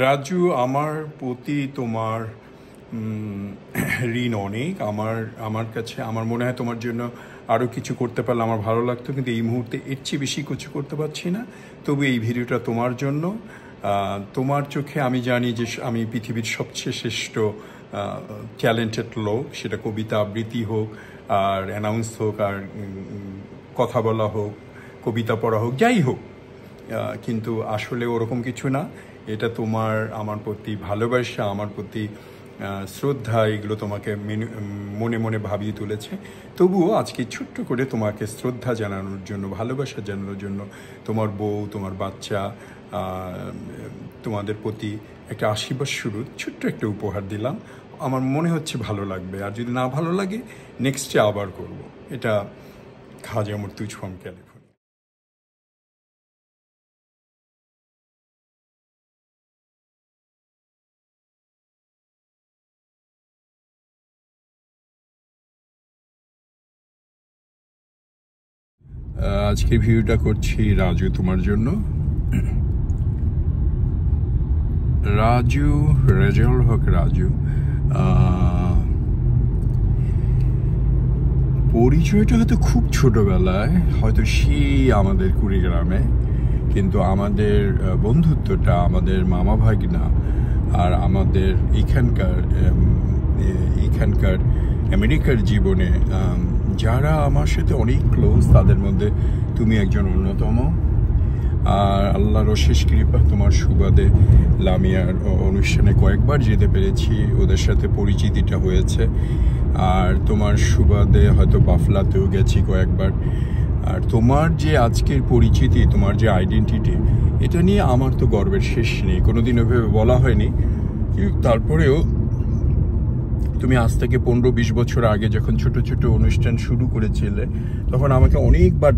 রাজু, আমার প্রতি তোমার ঋণ অনেক। আমার কাছে আমার মনে হয় তোমার জন্য আরও কিছু করতে পারলে আমার ভালো লাগতো, কিন্তু এই মুহূর্তে এর চেয়ে বেশি কিছু করতে পারছি না। তবু এই ভিডিওটা তোমার জন্য। তোমার চোখে আমি জানি যে আমি পৃথিবীর সবচেয়ে শ্রেষ্ঠ ট্যালেন্টেড লোক, সেটা কবিতা আবৃত্তি হোক, আর অ্যানাউন্স হোক, আর কথা বলা হোক, কবিতা পড়া হোক, যাই হোক। কিন্তু আসলে ওরকম কিছু না। এটা তোমার আমার প্রতি ভালোবাসা, আমার প্রতি শ্রদ্ধা, এগুলো তোমাকে মনে মনে ভাবিয়ে তুলেছে। তবুও আজকে ছোট্ট করে তোমাকে শ্রদ্ধা জানানোর জন্য, ভালোবাসা জানানোর জন্য তোমার বউ, তোমার বাচ্চা, তোমাদের প্রতি একটা আশীর্বাদ স্বরূপ ছোট্ট একটা উপহার দিলাম। আমার মনে হচ্ছে ভালো লাগবে, আর যদি না ভালো লাগে নেক্সটে আবার করব। এটা খাজা মুর্তুজ ফ্রম ক্যালিফোর্নিয়া। আজকে ভিডিওটা করছি রাজু, তোমার জন্য। রাজু, রেজাউল হক রাজু। পরিচয়টা হয়তো খুব ছোটবেলায়, হয়তো সেই আমাদের কুড়িগ্রামে, কিন্তু আমাদের বন্ধুত্বটা আমাদের মামা ভাগনা আর আমাদের এখানকার আমেরিকার জীবনে যারা আমার সাথে অনেক ক্লোজ, তাদের মধ্যে তুমি একজন অন্যতম। আর আল্লাহর অশেষ কৃপা, তোমার সুবাদে লামিয়ার অনুষ্ঠানে কয়েকবার যেতে পেরেছি, ওদের সাথে পরিচিতিটা হয়েছে। আর তোমার সুবাদে হয়তো বাফলাতেও গেছি কয়েকবার। আর তোমার যে আজকের পরিচিতি, তোমার যে আইডেন্টিটি, এটা নিয়ে আমার তো গর্বের শেষ নেই। কোনোদিন ওইভাবে বলা হয়নি, কিন্তু তারপরেও তুমি আজ থেকে 15-20 বছর আগে যখন ছোট ছোট অনুষ্ঠান শুরু করেছিলে, তখন আমাকে অনেকবার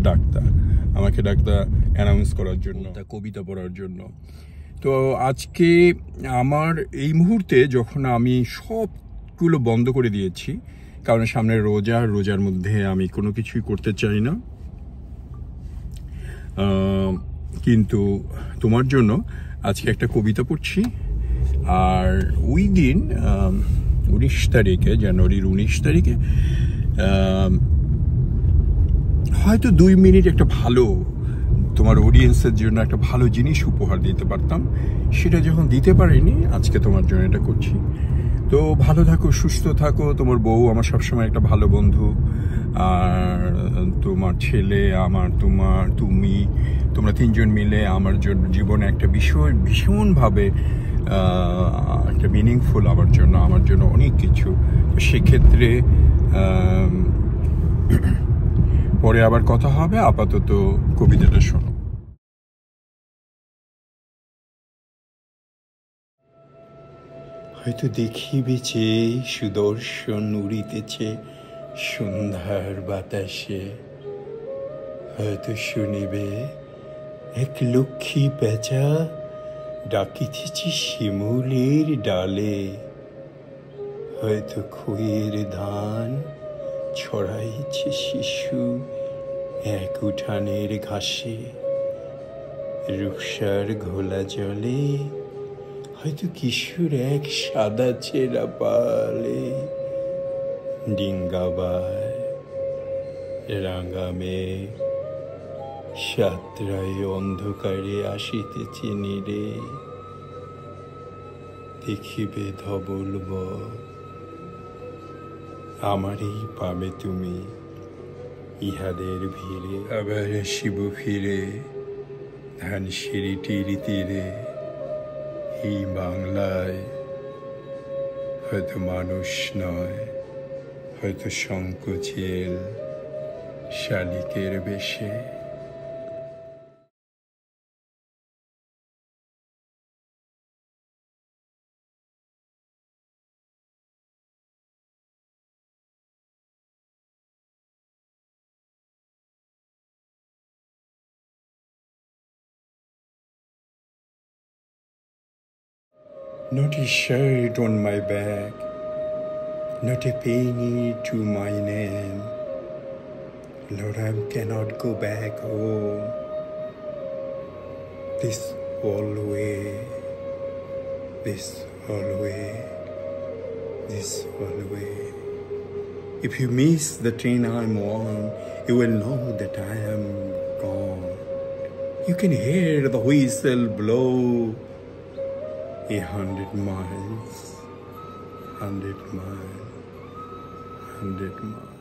ডাকতা অ্যানাউন্স করার জন্য, কবিতা পড়ার জন্য। তো আজকে আমার এই মুহূর্তে যখন আমি সবগুলো বন্ধ করে দিয়েছি, কারণ সামনে রোজার মধ্যে আমি কোনো কিছুই করতে চাই না, কিন্তু তোমার জন্য আজকে একটা কবিতা পড়ছি। আর ওই দিন 19 তারিখে, জানুয়ারির 19 তারিখে হয়তো 2 মিনিট একটা ভালো তোমার অডিয়েন্সের জন্য একটা ভালো জিনিস উপহার দিতে পারতাম। সেটা যখন দিতে পারিনি, আজকে তোমার জন্য এটা করছি। তো ভালো থাকো, সুস্থ থাকো। তোমার বউ আমার সবসময় একটা ভালো বন্ধু, আর তোমার ছেলে আমার, তোমরা তিনজন মিলে আমার জন্য জীবনে একটা ভীষণভাবে একটা মিনিংফুল, আমার জন্য অনেক কিছু। সেক্ষেত্রে পরে আবার কথা হবে। আপাতত কবিতাটা শোনো। হয়তো দেখিবে যে সুদর্শন উড়িতেছে সন্ধ্যার বাতাসে, হয়তো শুনিবে এক লক্ষ্মী পেঁচা ডাকিতেছে শিমুলের ডালে, হয়তো খইয়ের ধান ছড়াইছে শিশু এক উঠানের ঘাসে, রূপসার ঘোলা জলে হয়তো কিশোর এক সাদা ছেঁড়া পালে, ডিঙ্গাবায় রাঙা মেঘ সাতরায় অন্ধকারে আসিতেছে নীরে, দেখিবে ধবল বক আমারই পাবে তুমি ইহাদের ভিড়ে। আবার শিব ফিরে ধানসিঁড়িটির তীরে, এই বাংলায় হয়তো মানুষ নয়, হয়তো সংকোচের শালিকের বেশে। Not a shirt on my back, not a penny to my name. Lord, I cannot go back home this whole way. this all way, this all way. If you miss the train I'm on, you will know that I am gone. You can hear the whistle blow 100 miles, 100 miles, 100 miles.